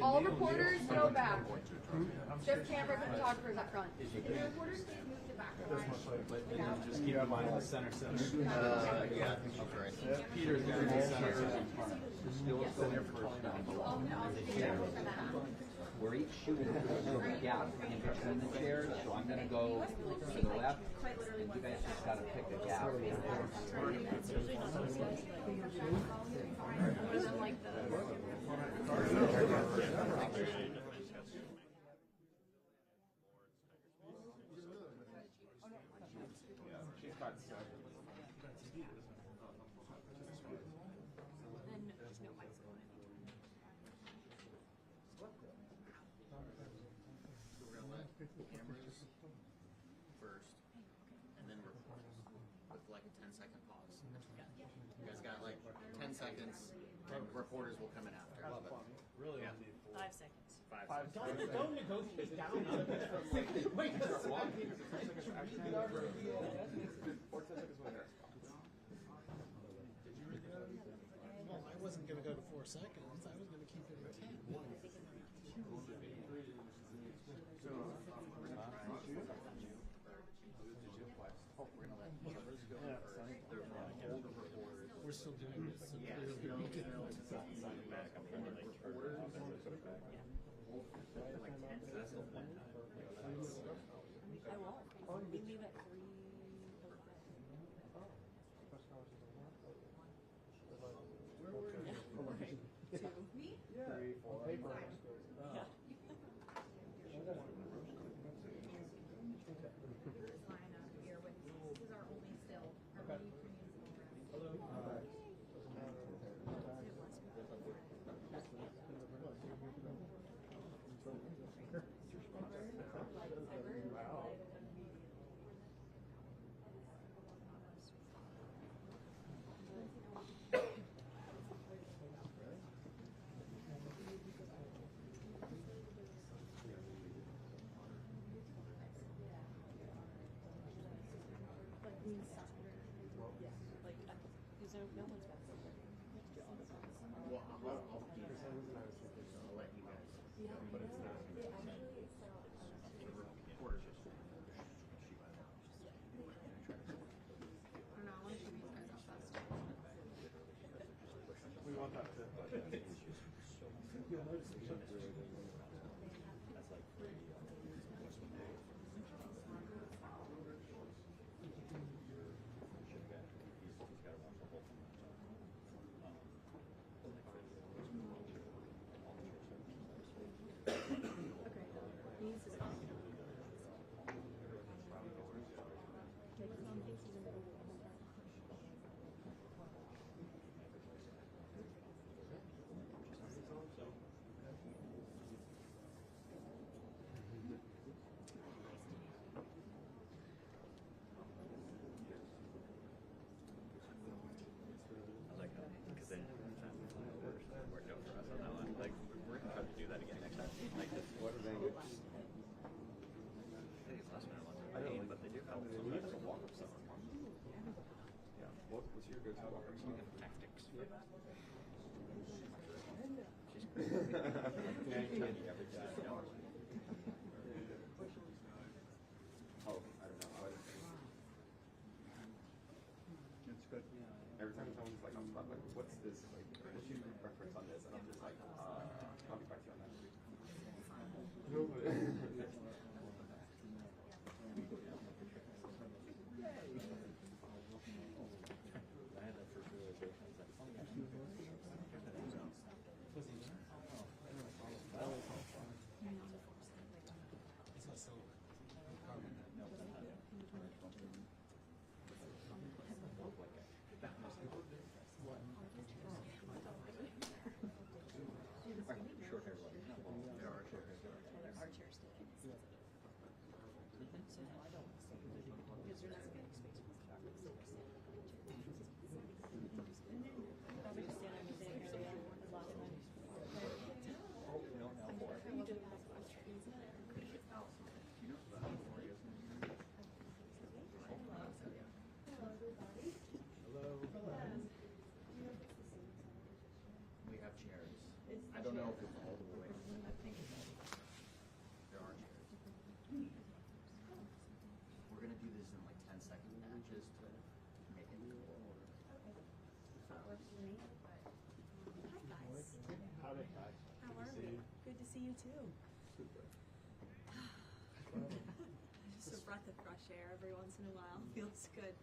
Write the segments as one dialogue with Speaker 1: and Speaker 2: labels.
Speaker 1: All reporters go back. Just cameras and photographers up front. If the reporters can't move to back.
Speaker 2: But just keep in mind the center.
Speaker 3: Yeah, I think she's right.
Speaker 2: Peter's going to be center.
Speaker 3: Still there for we're each shooting a gap in between the chairs, so I'm going to go to the left, and you guys just got to pick a gap.
Speaker 4: Cameras first, and then reporters with like a 10-second pause. You guys got like 10 seconds, and reporters will come in after.
Speaker 3: Love it.
Speaker 2: Really?
Speaker 4: Yeah.
Speaker 5: 5 seconds.
Speaker 4: 5 seconds.
Speaker 6: Don't negotiate down. Well, I wasn't going to go to 4 seconds. I was going to keep it at 10. We're still doing this. So
Speaker 5: I won't. We leave at 3.
Speaker 6: where were you?
Speaker 5: Me?
Speaker 6: Yeah. On paper.
Speaker 5: Yeah.
Speaker 1: This is our only still. Our only premium still.
Speaker 6: Doesn't matter.
Speaker 5: Like, we suck. Yeah. Like, because no one's back there.
Speaker 4: Well, I'll let you guys go, but it's not. Reporters just shoot by them.
Speaker 1: I don't know. I want to shoot these guys out fast.
Speaker 2: We want that to.
Speaker 4: Because then worked out for us on that one. Like, we're going to have to do that again next time. Like, what are they? I think it's last minute ones are pain, but they do help. So we have to walk up someone. Yeah. What's your go-to walk up someone? Tactics. She's great. Every time. Oh, I don't know. It's good. Every time someone's like, I'm like, what's this? Like, what's your preference on this? And I'm just like, I'll be back to you on that. I had that first realization. I was like, oh, yeah.
Speaker 6: It's not silver.
Speaker 4: Short hair. There are short hair.
Speaker 5: Our chairs still. So no, I don't. Because you're not going to space for photographers. Probably just stand on the same area a lot of times.
Speaker 4: No, no, more.
Speaker 5: You do have
Speaker 4: We have chairs. I don't know if it's all the way.
Speaker 3: is to make it go over.
Speaker 1: That works for me.
Speaker 5: Hi guys.
Speaker 2: Howdy, guys.
Speaker 5: How are we? Good to see you too. Just a breath of fresh air every once in a while. Feels good.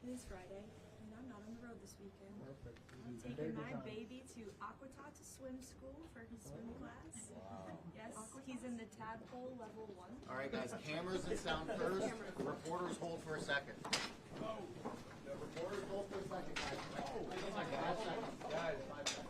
Speaker 5: It is Friday, and I'm not on the road this weekend. I'm taking my baby to Aquatata swim school for his swim class. Yes, he's in the tadpole level 1.
Speaker 4: All right, guys, cameras and sound first. Reporters hold for a second. The reporters hold for a second, guys. 5 seconds. Guys, 5 seconds.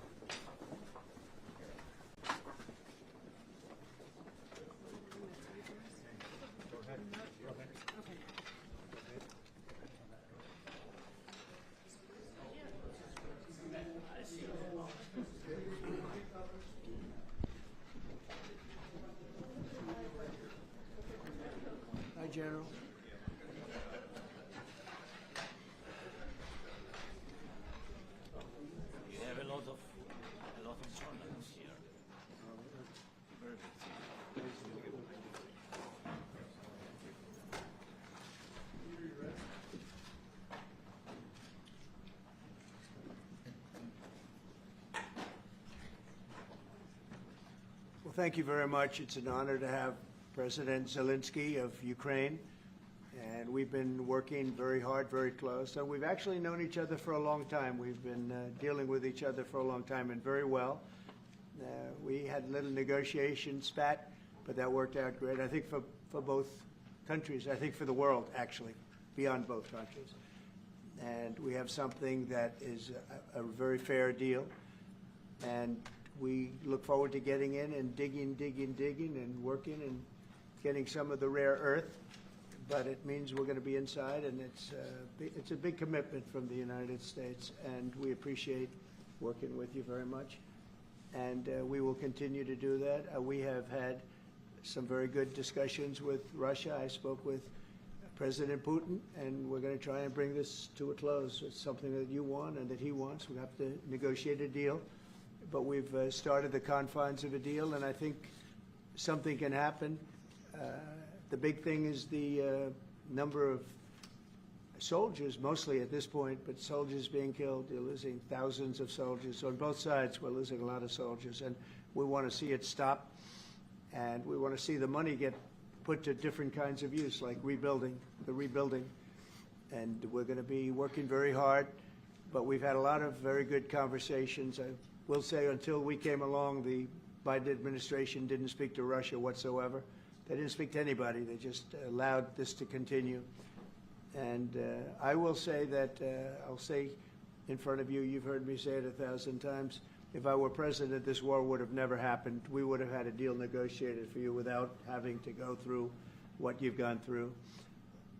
Speaker 6: Hi, General.
Speaker 7: You have a lot of journalists here. Very big team.
Speaker 8: Well, thank you very much. It's an honor to have President Zelensky of Ukraine, and we've been working very hard, very close. So we've actually known each other for a long time. We've been dealing with each other for a long time, and very well. We had a little negotiation spat, but that worked out great. I think for both countries. I think for the world, actually, beyond both countries. And we have something that is a very fair deal, and we look forward to getting in and digging and working and getting some of the rare earth, but it means we're going to be inside, and it's a big commitment from the United States, and we appreciate working with you very much, and we will continue to do that. We have had some very good discussions with Russia. I spoke with President Putin, and we're going to try and bring this to a close. It's something that you want and that he wants. We have to negotiate a deal, but we've started the confines of a deal, and I think something can happen. The big thing is the number of soldiers, mostly at this point, but soldiers being killed. You're losing thousands of soldiers. So on both sides, we're losing a lot of soldiers, and we want to see it stop, and we want to see the money get put to different kinds of use, like rebuilding, and we're going to be working very hard, but we've had a lot of very good conversations. I will say until we came along, the Biden administration didn't speak to Russia whatsoever. They didn't speak to anybody. They just allowed this to continue. And I will say that, I'll say in front of you, you've heard me say it 1,000 times, if I were president, this war would have never happened. We would have had a deal negotiated for you without having to go through what you've gone through.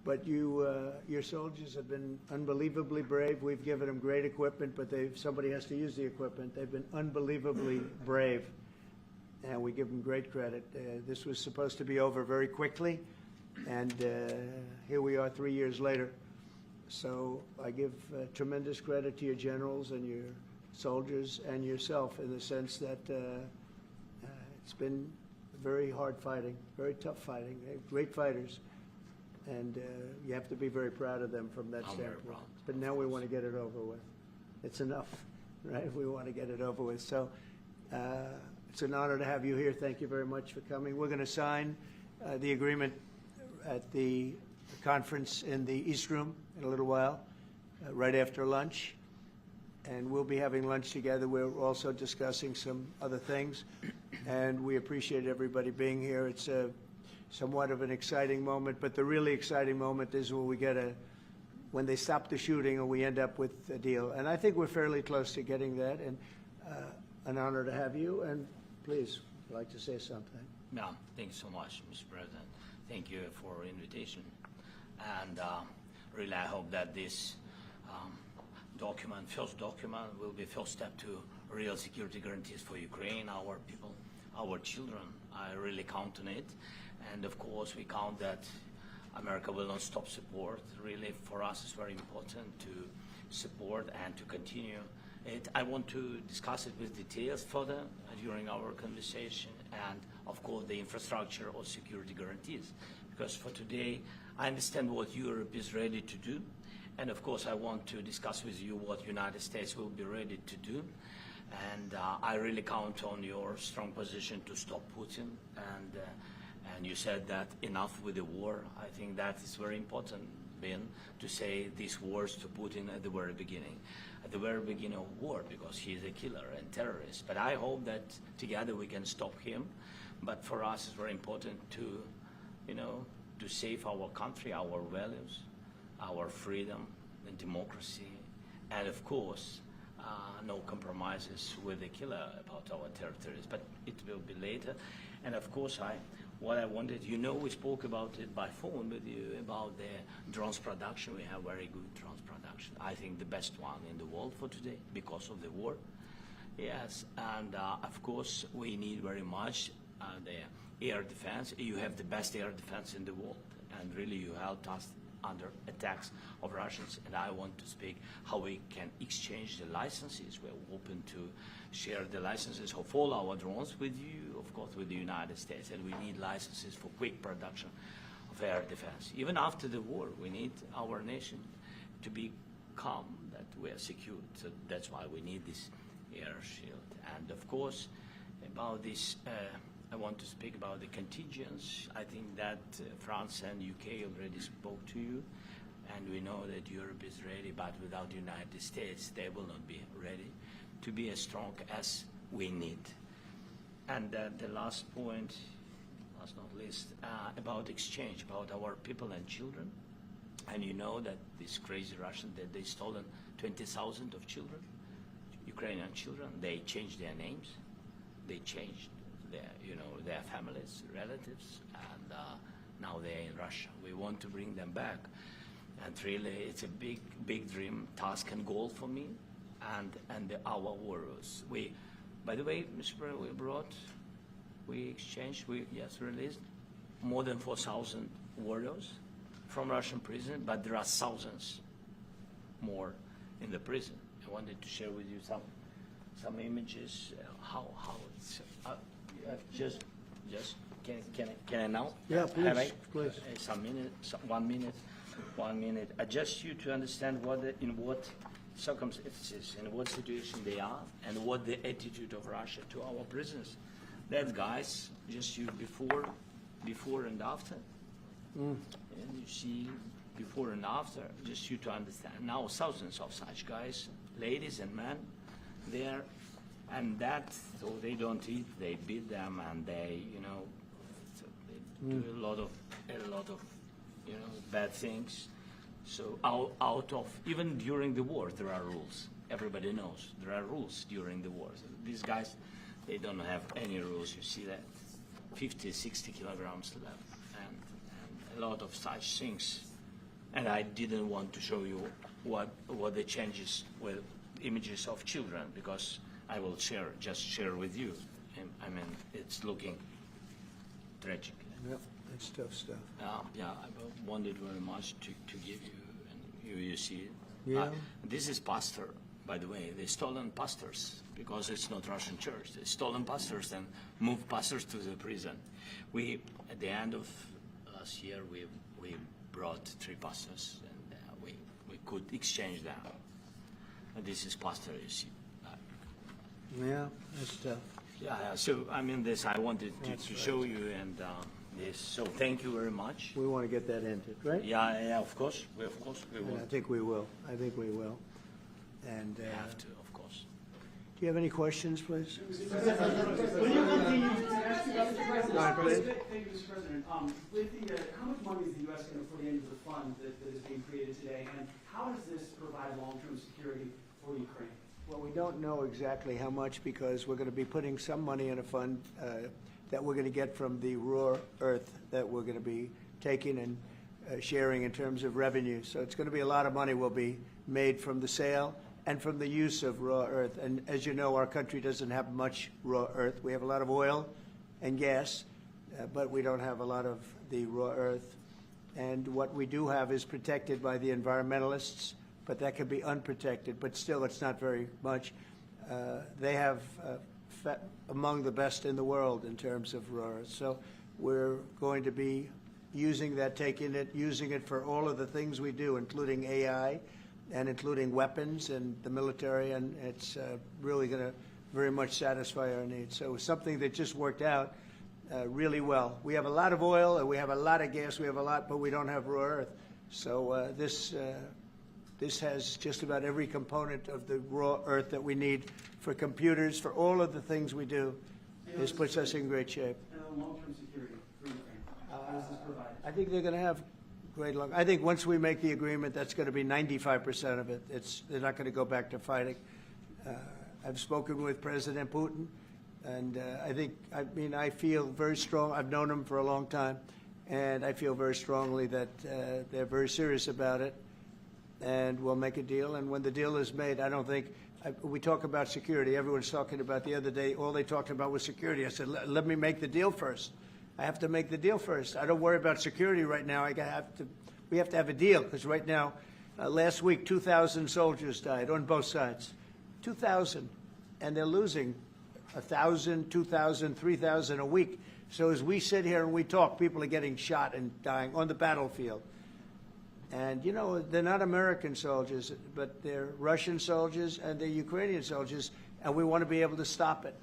Speaker 8: But your soldiers have been unbelievably brave. We've given them great equipment, but somebody has to use the equipment. They've been unbelievably brave, and we give them great credit. This was supposed to be over very quickly, and here we are 3 years later. So I give tremendous credit to your generals and your soldiers and yourself in the sense that it's been very hard fighting, very tough fighting. They're great fighters, and you have to be very proud of them from that standpoint. But now we want to get it over with. It's enough, right? We want to get it over with. So it's an honor to have you here. Thank you very much for coming. We're going to sign the agreement at the conference in the East Room in a little while, right after lunch. And we'll be having lunch together. We're also discussing some other things, and we appreciate everybody being here. It's somewhat of an exciting moment, but the really exciting moment is when they stop the shooting and we end up with a deal. And I think we're fairly close to getting that, and an honor to have you. And please, if you'd like to say something.
Speaker 7: Yeah, thanks so much, Mr. President. Thank you for the invitation. And really, I hope that this first document will be first step to real security guarantees for Ukraine, our people, our children. I really count on it. And of course, we count that America will not stop support. Really, for us, it's very important to support and to continue it. I want to discuss it with details further during our conversation, and of course, the infrastructure or security guarantees, because for today, I understand what Europe is ready to do. And of course, I want to discuss with you what United States will be ready to do. And I really count on your strong position to stop Putin. And you said that enough with the war. I think that is very important, Ben, to say these words to Putin at the very beginning of war, because he is a killer and terrorist. But I hope that together we can stop him. But for us, it's very important to, to save our country, our values, our freedom and democracy, and of course, no compromises with the killer about our territories. But it will be later. And of course, what I wanted, we spoke about it by phone with you about the drones production. We have very good drones production. I think the best one in the world for today because of the war. Yes, and of course, we need very much the air defense. You have the best air defense in the world, and really you helped us under attacks of Russians. And I want to speak how we can exchange the licenses. We're open to share the licenses of all our drones with you, of course, with the United States. And we need licenses for quick production of air defense. Even after the war, we need our nation to be calm, that we are secure. So that's why we need this air shield. And of course, about this, I want to speak about the contingents. I think that France and UK already spoke to you, and we know that Europe is ready, but without the United States, they will not be ready to be as strong as we need. And the last point, last not least, about exchange, about our people and children. And you know that these crazy Russians, that they stolen 20,000 of children, Ukrainian children. They changed their names, they changed their families, relatives, and now they're in Russia. We want to bring them back, and really, it's a big dream, task, and goal for me, and our warriors. By the way, Mr. President, we released more than 4,000 warriors from Russian prison, but there are thousands more in the prison. I wanted to share with you some images. How it's just can I now?
Speaker 8: Yeah, please,
Speaker 7: Have I?
Speaker 8: please.
Speaker 7: Some minute, 1 minute. Just you to understand in what circumstances, in what situation they are, and what the attitude of Russia to our prisoners. That guys, just you before and after. And you see before and after, just you to understand. Now thousands of such guys, ladies and men, there, and that, so they don't eat, they beat them, and they, so they do a lot of bad things. So out of, even during the war, there are rules. Everybody knows there are rules during the war. So these guys, they don't have any rules. You see that 50, 60 kilograms left, and a lot of such things. And I didn't want to show you what the changes with images of children, because I will just share with you. And, I mean, it's looking tragic.
Speaker 8: Yep, that's tough stuff.
Speaker 7: Yeah, I wanted very much to give you, and you see it.
Speaker 8: Yeah.
Speaker 7: This is pastor, by the way. They stolen pastors, because it's not Russian church. They stolen pastors and moved pastors to the prison. At the end of last year, we brought 3 pastors, and we could exchange them. And this is pastor, you see.
Speaker 8: Yeah, that's tough.
Speaker 7: Yeah. So I mean, this I wanted to show you, and this. So thank you very much.
Speaker 8: We want to get that ended, right?
Speaker 7: Yeah. Of course, we
Speaker 8: And
Speaker 7: will.
Speaker 8: I think we will. And
Speaker 7: We have to, of course.
Speaker 8: do you have any questions, please?
Speaker 9: Will you continue to ask about the president?
Speaker 8: Go ahead, please.
Speaker 9: Thank you, Mr. President. With the, how much money is the U.S. going to put into the fund that is being created today, and how does this provide long-term security for Ukraine?
Speaker 8: Well, we don't know exactly how much, because we're going to be putting some money in a fund that we're going to get from the raw earth that we're going to be taking and sharing in terms of revenue. So it's going to be a lot of money will be made from the sale and from the use of raw earth. And as you know, our country doesn't have much raw earth. We have a lot of oil and gas, but we don't have a lot of the raw earth. And what we do have is protected by the environmentalists, but that could be unprotected. But still, it's not very much. They have among the best in the world in terms of raw earth. So we're going to be using that, taking it, using it for all of the things we do, including AI and including weapons and the military, and it's really going to very much satisfy our needs. So it's something that just worked out really well. We have a lot of oil and we have a lot of gas, we have a lot, but we don't have raw earth. So this has just about every component of the raw earth that we need for computers, for all of the things we do. This puts us in great shape.
Speaker 9: And on long-term security for Ukraine, how does this provide?
Speaker 8: I think they're going to have great luck. I think once we make the agreement, that's going to be 95% of it. They're not going to go back to fighting. I've spoken with President Putin, and I feel very strong. I've known him for a long time, and I feel very strongly that they're very serious about it, and we'll make a deal. And when the deal is made, I don't think we talk about security. Everyone's talking about the other day, all they talked about was security. I said, let me make the deal first. I have to make the deal first. I don't worry about security right now. We have to have a deal, because right now, last week, 2,000 soldiers died on both sides. 2,000, and they're losing 1,000, 2,000, 3,000 a week. So as we sit here and we talk, people are getting shot and dying on the battlefield. And, you know, they're not American soldiers, but they're Russian soldiers and they're Ukrainian soldiers, and we want to be able to stop it.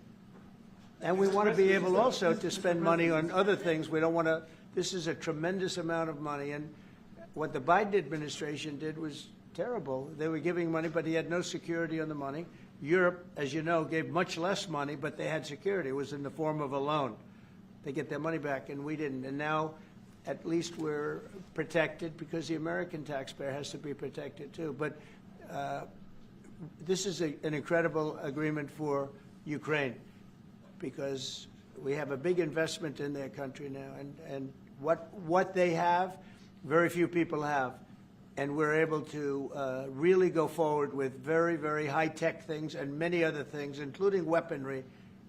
Speaker 8: And we want to be able also to spend money on other things. We don't want to, this is a tremendous amount of money. And what the Biden administration did was terrible. They were giving money, but he had no security on the money. Europe, as you know, gave much less money, but they had security. It was in the form of a loan. They get their money back, and we didn't. And now, at least we're protected, because the American taxpayer has to be protected too. But this is an incredible agreement for Ukraine, because we have a big investment in their country now, and what they have, very few people have. And we're able to really go forward with very, very high-tech things and many other things, including weaponry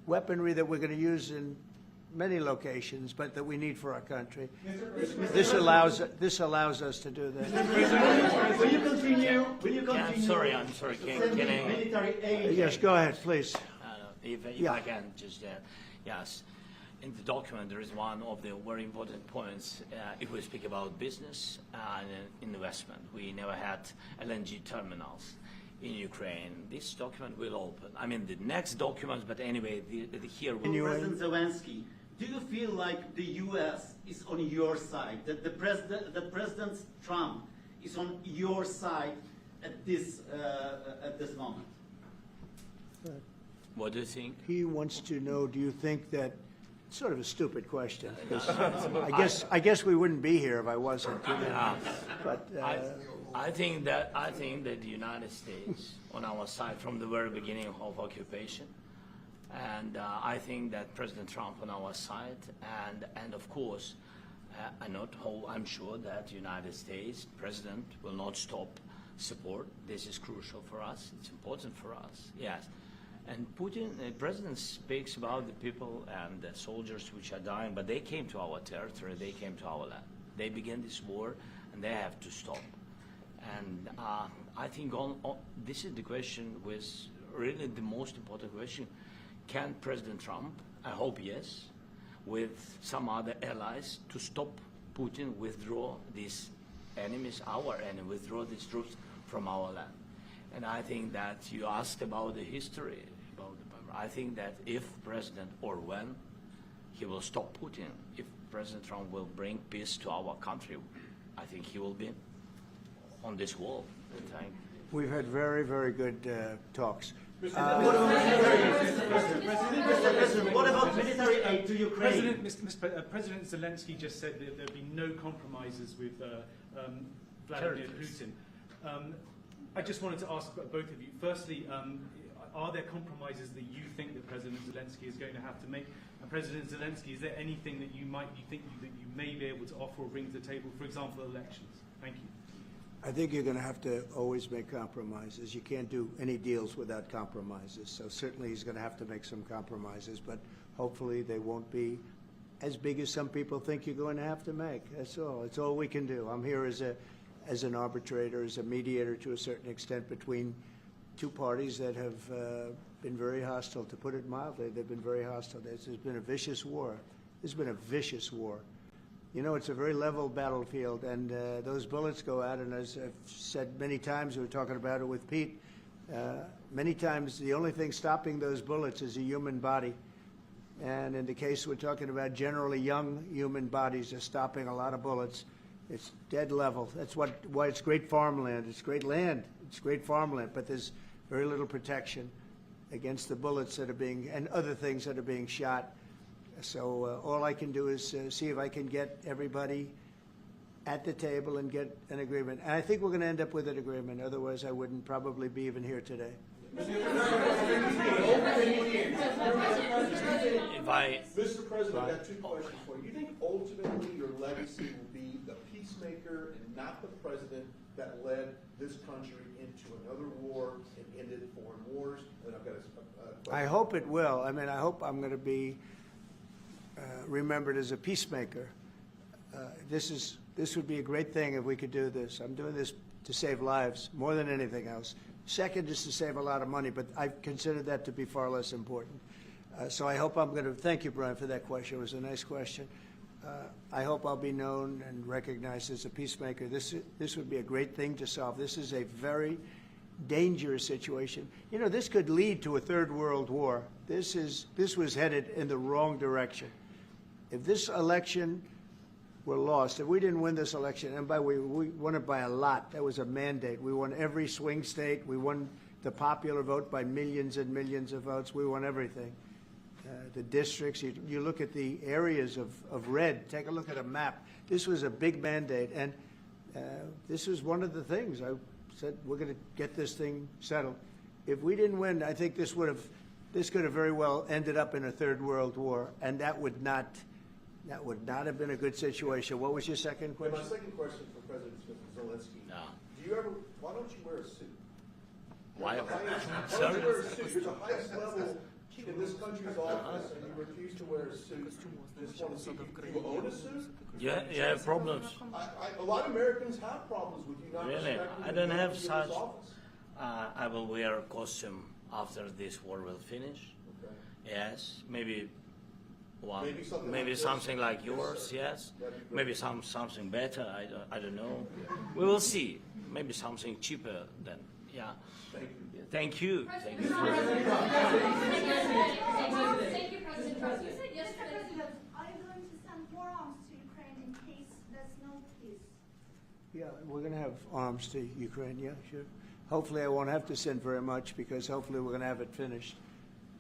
Speaker 8: that we're going to use in many locations, but that we need for our country. This allows us to do that.
Speaker 9: Will you continue?
Speaker 7: I'm sorry. Can I?
Speaker 9: Military aid.
Speaker 8: Yes, go ahead, please.
Speaker 7: If I can just, yes. In the document, there is one of the very important points. If we speak about business and investment, we never had LNG terminals in Ukraine. This document will open. I mean, the next documents, but anyway, here.
Speaker 10: President Zelensky, do you feel like the U.S. is on your side? That President Trump is on your side at this moment?
Speaker 7: What do you think?
Speaker 8: He wants to know, do you think that, sort of a stupid question, because I guess we wouldn't be here if I wasn't. You know? But
Speaker 7: I think that the United States on our side from the very beginning of occupation, and I think that President Trump on our side, and of course, I'm sure that the United States President will not stop support. This is crucial for us. It's important for us. Yes. And Putin, the president speaks about the people and the soldiers which are dying, but they came to our territory, they came to our land. They began this war, and they have to stop. And I think this is the question, was really the most important question. Can President Trump, I hope yes, with some other allies, to stop Putin, withdraw these enemies, our enemy, withdraw these troops from our land? And I think that you asked about the history. I think that if President, or when, he will stop Putin, if President Trump will bring peace to our country, I think he will be on this wall.
Speaker 8: We've had very, very good talks.
Speaker 10: What about military aid to Ukraine?
Speaker 2: President Zelensky just said that there'll be no compromises with Vladimir Putin. I just wanted to ask both of you. Firstly, are there compromises that you think that President Zelensky is going to have to make? And President Zelensky, is there anything that you think that you may be able to offer or bring to the table, for example, elections? Thank you.
Speaker 8: I think you're going to have to always make compromises. You can't do any deals without compromises. So certainly he's going to have to make some compromises, but hopefully they won't be as big as some people think you're going to have to make. That's all. It's all we can do. I'm here as an arbitrator, as a mediator to a certain extent between two parties that have been very hostile, to put it mildly. They've been very hostile. There's been a vicious war. There's been a vicious war. You know, it's a very level battlefield, and those bullets go out, and as I've said many times, we were talking about it with Pete, many times the only thing stopping those bullets is a human body. And in the case we're talking about, generally young human bodies are stopping a lot of bullets. It's dead level. That's why it's great farmland. It's great land. It's great farmland, but there's very little protection against the bullets that are being, and other things that are being shot. So all I can do is see if I can get everybody at the table and get an agreement. And I think we're going to end up with an agreement. Otherwise, I wouldn't probably be even here today.
Speaker 11: Mr. President, I've got two questions for you. You think ultimately your legacy will be the peacemaker and not the president that led this country into another war and ended foreign wars? And I've got a
Speaker 8: I hope it will. I mean, I hope I'm going to be remembered as a peacemaker. This would be a great thing if we could do this. I'm doing this to save lives more than anything else. Second is to save a lot of money, but I consider that to be far less important. So I hope I'm going to, thank you, Brian, for that question. It was a nice question. I hope I'll be known and recognized as a peacemaker. This would be a great thing to solve. This is a very dangerous situation. You know, this could lead to a third world war. This was headed in the wrong direction. If this election were lost, if we didn't win this election, and we won it by a lot, that was a mandate. We won every swing state. We won the popular vote by millions and millions of votes. We won everything. The districts, you look at the areas of red, take a look at a map. This was a big mandate, and this was one of the things. I said, we're going to get this thing settled. If we didn't win, I think this could have very well ended up in a third world war, and that would not have been a good situation. What was your second question?
Speaker 11: My second question for President Zelensky.
Speaker 7: No.
Speaker 11: Why don't you wear a suit?
Speaker 7: Why?
Speaker 11: Why don't you wear a suit? You're the highest level in this country's office, and you refuse to wear a suit. Just want to see, do you own a suit?
Speaker 7: Yeah, you have problems.
Speaker 11: A lot of Americans have problems with you not
Speaker 7: Really?
Speaker 11: respecting
Speaker 7: I don't
Speaker 11: the
Speaker 7: have
Speaker 11: authority
Speaker 7: such.
Speaker 11: of this office.
Speaker 7: I will wear a costume after this war will finish.
Speaker 11: Okay.
Speaker 7: Yes, maybe one.
Speaker 11: Maybe something like this.
Speaker 7: like yours. Yes.
Speaker 11: That'd be great.
Speaker 7: Maybe something better. I don't know. We will see. Maybe something cheaper than. Yeah.
Speaker 11: Thank you.
Speaker 7: Thank you. Thank you.
Speaker 1: Thank you, President Trump. You said yesterday.
Speaker 12: Are you going to send more arms to Ukraine in case there's no peace?
Speaker 8: Yeah, we're going to have arms to Ukraine, yeah, sure. Hopefully I won't have to send very much because hopefully we're going to have it finished.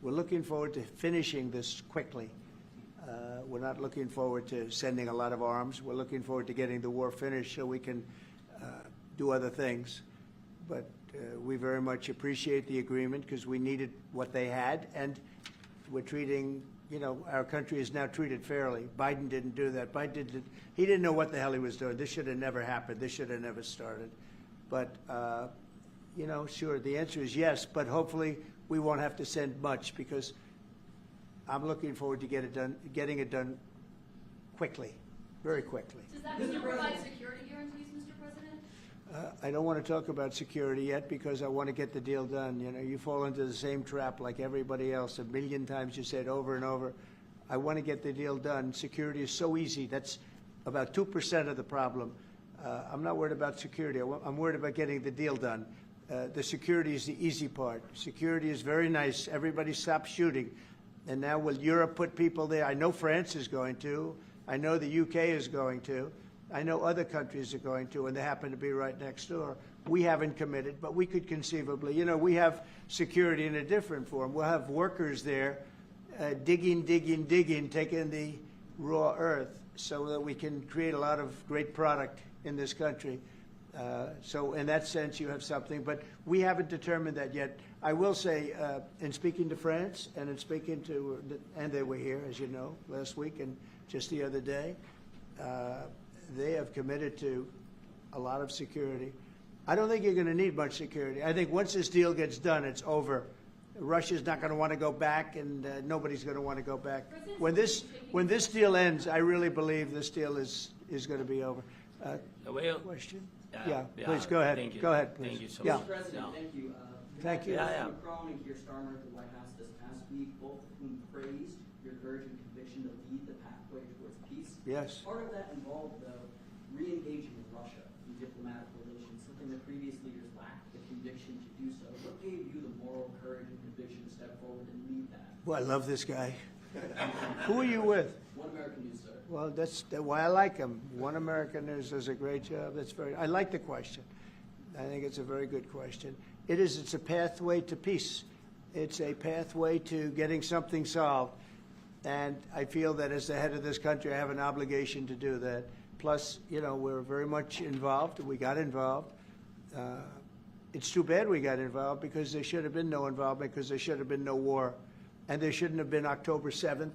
Speaker 8: We're looking forward to finishing this quickly. We're not looking forward to sending a lot of arms. We're looking forward to getting the war finished so we can do other things. But we very much appreciate the agreement because we needed what they had, and we're treating, you know, our country is now treated fairly. Biden didn't do that. He didn't know what the hell he was doing. This should have never happened. This should have never started. But, you know, sure, the answer is yes, but hopefully we won't have to send much because I'm looking forward to getting it done quickly, very quickly.
Speaker 1: Does that mean you provide security guarantees, Mr. President?
Speaker 8: I don't want to talk about security yet because I want to get the deal done. You know, you fall into the same trap like everybody else. A million times you say it over and over. I want to get the deal done. Security is so easy. That's about 2% of the problem. I'm not worried about security. I'm worried about getting the deal done. The security is the easy part. Security is very nice. Everybody stops shooting. And now will Europe put people there? I know France is going to. I know the UK is going to. I know other countries are going to, and they happen to be right next door. We haven't committed, but we could conceivably. You know, we have security in a different form. We'll have workers there digging, taking the raw earth so that we can create a lot of great product in this country. So in that sense, you have something, but we haven't determined that yet. I will say, in speaking to France and in speaking to, and they were here, as you know, last week and just the other day, they have committed to a lot of security. I don't think you're going to need much security. I think once this deal gets done, it's over. Russia's not going to want to go back, and nobody's going to want to go back. When this deal ends, I really believe this deal is going to be over. Question? Yeah, please go ahead.
Speaker 7: Thank you.
Speaker 8: Go ahead, please.
Speaker 7: Thank you so
Speaker 8: yeah.
Speaker 7: much.
Speaker 3: Mr. President, thank you.
Speaker 8: Thank you.
Speaker 3: Macron and Keir Starmer at the White House this past week, both of whom praised your
Speaker 13: courage and conviction to lead the pathway towards peace.
Speaker 8: Yes.
Speaker 13: Part of that involved, though, re-engaging with Russia in diplomatic relations, something that previous leaders lacked the conviction to do so. What gave you the moral courage and conviction to step forward and lead that?
Speaker 8: Well, I love this guy. Who are you with?
Speaker 13: One American News, sir.
Speaker 8: Well, that's why I like him. One American News does a great job. I like the question. I think it's a very good question. It's a pathway to peace. It's a pathway to getting something solved. And I feel that as the head of this country, I have an obligation to do that. Plus, we're very much involved. We got involved. It's too bad we got involved because there should have been no involvement because there should have been no war. And there shouldn't have been October 7th.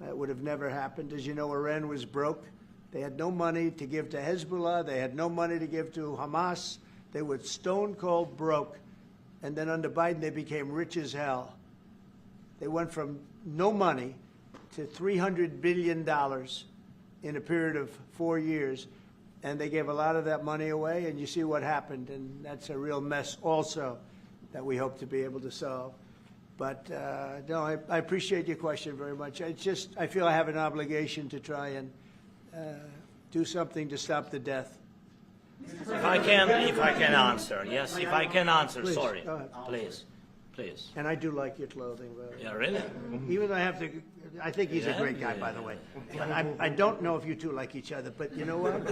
Speaker 8: That would have never happened. As you know, Iran was broke. They had no money to give to Hezbollah. They had no money to give to Hamas. They were stone cold broke. And then under Biden, they became rich as hell. They went from no money to $300 billion in a period of 4 years. And they gave a lot of that money away, and you see what happened. And that's a real mess also that we hope to be able to solve. But no, I appreciate your question very much. I feel I have an obligation to try and do something to stop the death.
Speaker 7: If I can answer, yes, if I can answer,
Speaker 8: Please,
Speaker 7: sorry,
Speaker 8: go ahead.
Speaker 7: please.
Speaker 8: And I do like your clothing, by the way.
Speaker 7: Yeah, really?
Speaker 8: Even though I think he's a great guy, by the way. But I don't know if you two like each other, but you know what?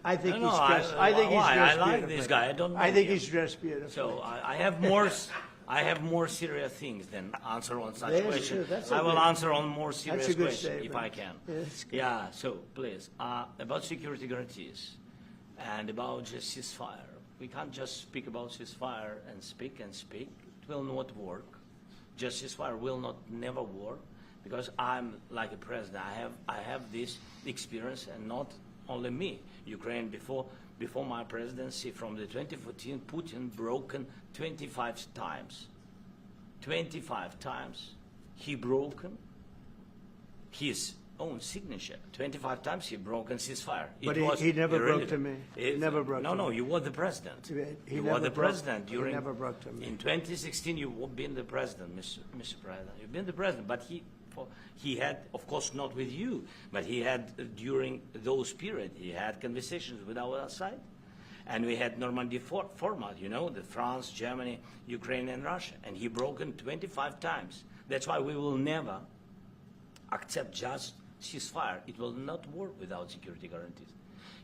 Speaker 8: I think he's dressed. I think he's dressed
Speaker 7: I like
Speaker 8: beautifully.
Speaker 7: this guy. I don't know
Speaker 8: I think
Speaker 7: him.
Speaker 8: he's dressed beautifully.
Speaker 7: So I have more serious things than answer on such
Speaker 8: Yes,
Speaker 7: questions.
Speaker 8: sure, that's
Speaker 7: I will
Speaker 8: okay.
Speaker 7: answer on more serious
Speaker 8: That's a good
Speaker 7: questions if I
Speaker 8: statement.
Speaker 7: can.
Speaker 8: Yeah, that's good.
Speaker 7: Yeah, so please, about security guarantees and about just ceasefire. We can't just speak about ceasefire and speak. It will not work. Just ceasefire will never work because I'm like a president. I have this experience, and not only me. Ukraine before my presidency, from the 2014, Putin broken 25 times. 25 times he broken his own signature. 25 times he broken ceasefire.
Speaker 8: But he never broke to me. He never broke to me.
Speaker 7: No, you were the president.
Speaker 8: He
Speaker 7: You
Speaker 8: never
Speaker 7: were the
Speaker 8: broke-
Speaker 7: president during.
Speaker 8: He never broke to me.
Speaker 7: In 2016, you've been the president, Mr. President. You've been the president, but he had, of course, not with you, but he had during those periods. He had conversations with our side, and we had Normandy format. The France, Germany, Ukraine, and Russia, and he broken 25 times. That's why we will never accept just ceasefire. It will not work without security guarantees.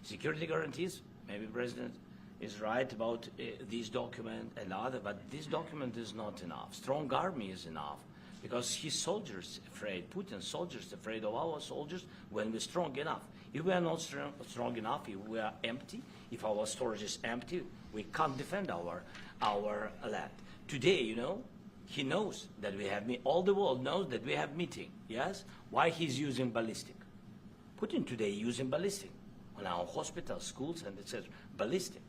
Speaker 7: Security guarantees, maybe President is right about this document and other, but this document is not enough. Strong army is enough because his soldiers afraid, Putin's soldiers afraid of our soldiers when we're strong enough. If we are not strong enough, if we are empty, if our storage is empty, we can't defend our land. Today, he knows that we have, all the world knows that we have meeting, yes? Why he's using ballistic? Putin today using ballistic on our hospitals, schools, and it says ballistic.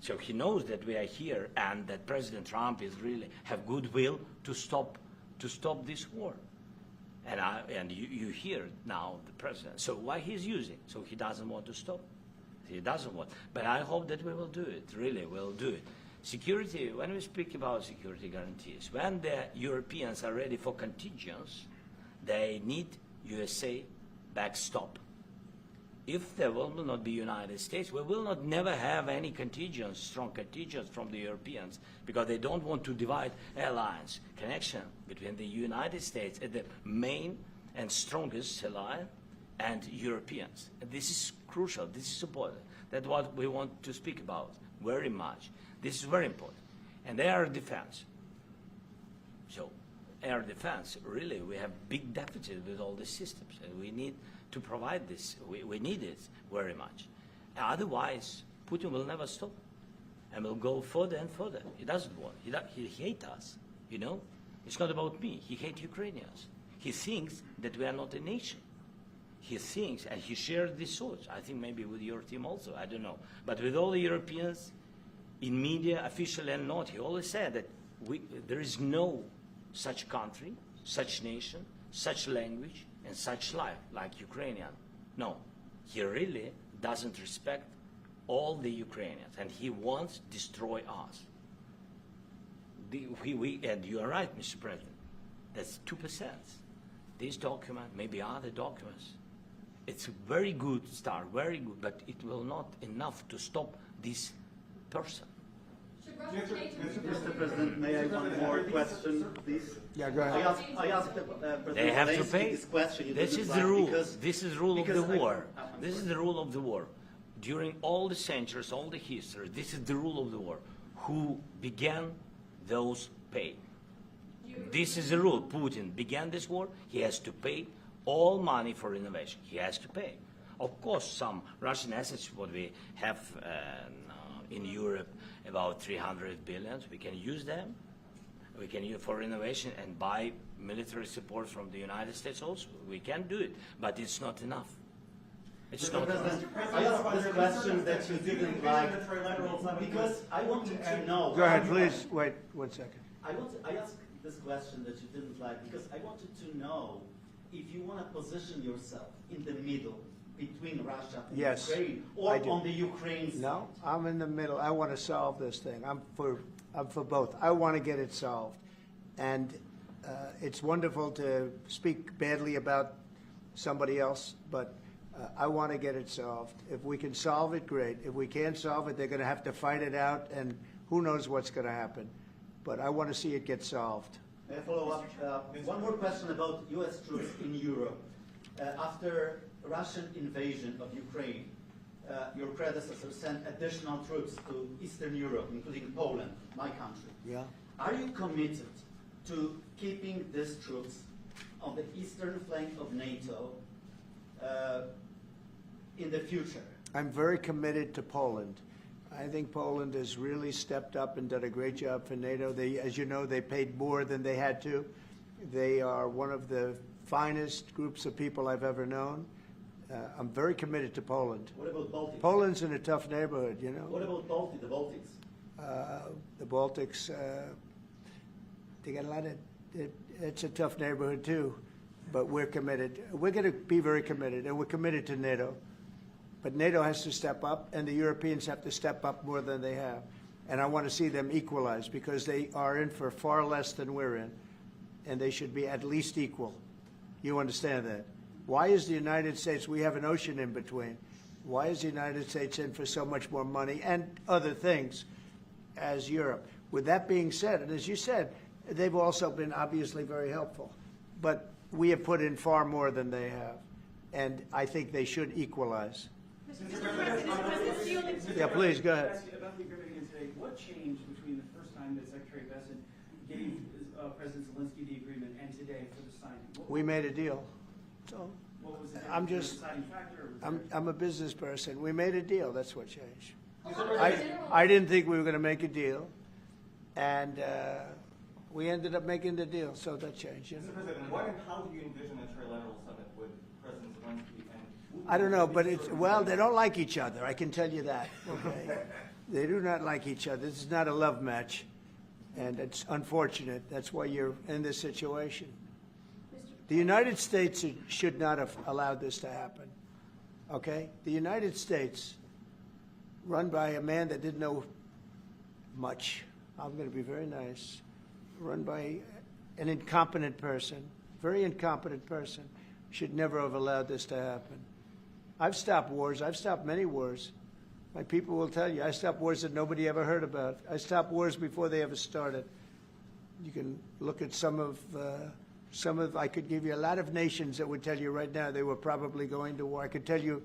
Speaker 7: So he knows that we are here and that President Trump is really have goodwill to stop this war. And you hear now the president. So why he's using? So he doesn't want to stop. He doesn't want. But I hope that we will do it. Really, we'll do it. Security, when we speak about security guarantees, when the Europeans are ready for contingents, they need USA backstop. If there will not be United States, we will not never have any contingents, strong contingents from the Europeans, because they don't want to divide alliance, connection between the United States as the main and strongest ally and Europeans. And this is crucial, this is important. That's what we want to speak about very much. This is very important. And air defense. So air defense, really, we have big deficit with all the systems, and we need to provide this. We need it very much. Otherwise, Putin will never stop, and will go further and further. He doesn't want. He hates us. It's not about me. He hates Ukrainians. He thinks that we are not a nation. He thinks, and he shares this thoughts. I think maybe with your team also. I don't know, but with all the Europeans, in media, officially and not, he always said that there is no such country, such nation, such language, and such life like Ukrainian. No, he really doesn't respect all the Ukrainians, and he wants to destroy us. And you are right, Mr. President. That's 2%. this document, maybe other documents, it's a very good start, very good, but it will not enough to stop this person.
Speaker 10: Mr. President, may I one more question, please?
Speaker 8: Yeah, go ahead.
Speaker 10: I asked President
Speaker 7: They have to
Speaker 10: Zelensky
Speaker 7: pay.
Speaker 10: this question. You
Speaker 7: This
Speaker 10: didn't
Speaker 7: is
Speaker 10: like
Speaker 7: the rule.
Speaker 10: because-
Speaker 7: This is the rule of the
Speaker 10: because I-
Speaker 7: war.
Speaker 10: I'm
Speaker 7: This is
Speaker 10: sorry.
Speaker 7: the rule of the war. During all the centuries, all the history, this is the rule of the war. Who began, those pay. This is the rule. Putin began this war. He has to pay all money for innovation. He has to pay. Of course, some Russian assets, what we have in Europe, about 300 billion, we can use them. We can use for innovation and buy military support from the United States also. We can do it, but it's not enough. It's
Speaker 10: Mr.
Speaker 7: not enough.
Speaker 10: President, I asked this question that you didn't like because I wanted to know.
Speaker 8: Go ahead, please. Wait 1 second.
Speaker 10: I asked this question that you didn't like because I wanted to know if you want to position yourself in the middle between Russia and
Speaker 8: Yes,
Speaker 10: Ukraine,
Speaker 8: I
Speaker 10: or
Speaker 8: do.
Speaker 10: on the Ukraine side.
Speaker 8: No, I'm in the middle. I want to solve this thing. I'm for both. I want to get it solved. And it's wonderful to speak badly about somebody else, but I want to get it solved. If we can solve it, great. If we can't solve it, they're going to have to fight it out, and who knows what's going to happen. But I want to see it get solved.
Speaker 10: May I follow up? One more question about U.S. troops in Europe. After Russian invasion of Ukraine, your predecessor sent additional troops to Eastern Europe, including Poland, my country.
Speaker 8: Yeah.
Speaker 10: Are you committed to keeping these troops on the eastern flank of NATO in the future?
Speaker 8: I'm very committed to Poland. I think Poland has really stepped up and done a great job for NATO. They, as you know, they paid more than they had to. They are one of the finest groups of people I've ever known. I'm very committed to Poland.
Speaker 10: What about Baltics?
Speaker 8: Poland's in a tough neighborhood, you know.
Speaker 10: What about the Baltics?
Speaker 8: The Baltics, they got a lot of, it's a tough neighborhood too, but we're committed. We're going to be very committed, and we're committed to NATO. But NATO has to step up, and the Europeans have to step up more than they have. And I want to see them equalize, because they are in for far less than we're in, and they should be at least equal. You understand that? Why is the United States, we have an ocean in between, why is the United States in for so much more money and other things as Europe? With that being said, and as you said, they've also been obviously very helpful. But we have put in far more than they have, and I think they should equalize. Yeah, please, go ahead.
Speaker 9: About the agreement again today, what changed between the first time that Secretary Bessent gave President Zelensky the agreement and today for the signing?
Speaker 8: We made a deal. So
Speaker 9: What was the
Speaker 8: I'm
Speaker 9: difference?
Speaker 8: just,
Speaker 9: Deciding factor?
Speaker 8: I'm a business person. We made a deal. That's what changed. I didn't think we were going to make a deal, and we ended up making the deal. So that changed. You know?
Speaker 14: Mr. President, what and how do you envision a trilateral summit with President Zelensky and?
Speaker 8: I don't know, but it's, well, they don't like each other. I can tell you that. Okay, they do not like each other. This is not a love match, and it's unfortunate. That's why you're in this situation. The United States should not have allowed this to happen. Okay, the United States, run by a man that didn't know much. I'm going to be very nice. Run by an incompetent person, very incompetent person, should never have allowed this to happen. I've stopped wars. I've stopped many wars. My people will tell you, I stopped wars that nobody ever heard about. I stopped wars before they ever started. You can look at some of, I could give you a lot of nations that would tell you right now they were probably going to war. I could tell you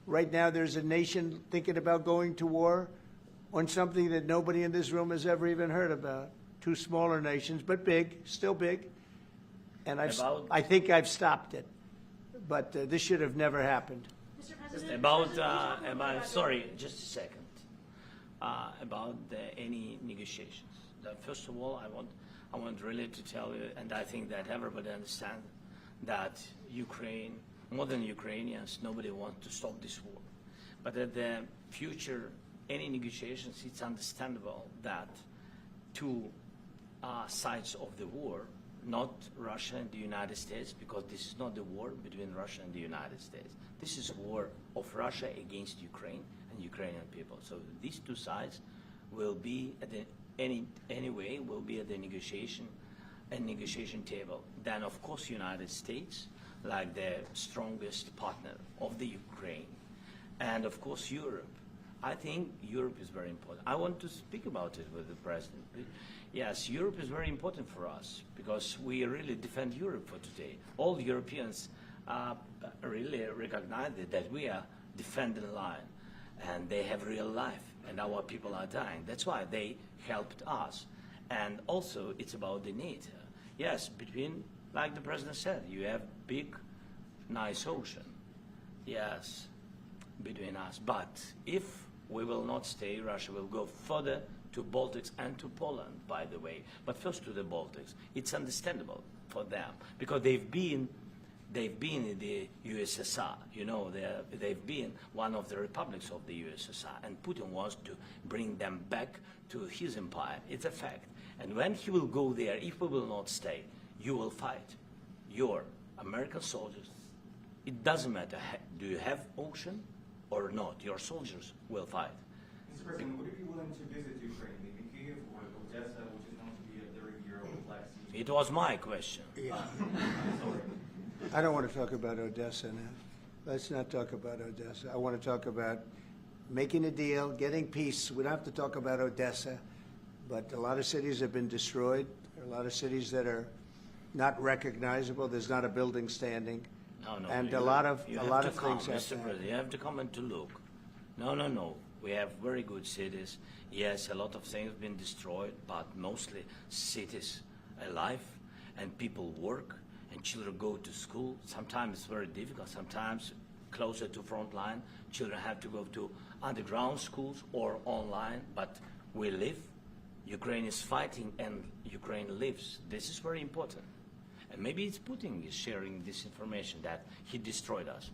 Speaker 8: right now there's a nation thinking about going to war on something that nobody in this room has ever even heard about. Two smaller nations, but big, still big. And I think I've stopped it. But this should have never happened.
Speaker 7: Sorry, just a second. About any negotiations. First of all, I want really to tell you, and I think that everybody understands that Ukraine, more than Ukrainians, nobody wants to stop this war. But at the future, any negotiations, it's understandable that two sides of the war, not Russia and the United States, because this is not the war between Russia and the United States. This is a war of Russia against Ukraine and Ukrainian people. So these two sides will be at the anyway will be at the negotiation table. Then of course United States like the strongest partner of the Ukraine. And of course, Europe. I think Europe is very important. I want to speak about it with the President. Yes, Europe is very important for us because we really defend Europe for today. All Europeans really recognize that we are defending the line and they have real life and our people are dying. That's why they helped us. And also, it's about the need. Yes, between, like the President said, you have big, nice ocean. Yes, between us. But if we will not stay, Russia will go further to Baltics and to Poland, by the way. But first to the Baltics. It's understandable for them because they've been in the USSR. You know, they've been one of the republics of the USSR, and Putin wants to bring them back to his empire. It's a fact. And when he will go there, if we will not stay, you will fight. Your American soldiers, it doesn't matter, do you have ocean or not, your soldiers will fight.
Speaker 14: Mr. President, would you be willing to visit Ukraine, maybe Kyiv or Odessa, which is known to be a 30-year-old Black Sea?
Speaker 7: It was my question.
Speaker 8: Yeah. I don't want to talk about Odessa now. Let's not talk about Odessa. I want to talk about making a deal, getting peace. We don't have to talk about Odessa, but a lot of cities have been destroyed. There are a lot of cities that are not recognizable. There's not a building standing.
Speaker 7: No,
Speaker 8: and a lot of things have to
Speaker 7: Mr. President, you have to come and to look. No. We have very good cities. Yes, a lot of things have been destroyed, but mostly cities alive and people work and children go to school. Sometimes it's very difficult. Sometimes closer to front line, children have to go to underground schools or online, but we live. Ukraine is fighting and Ukraine lives. This is very important. And maybe it's Putin is sharing this information that he destroyed us.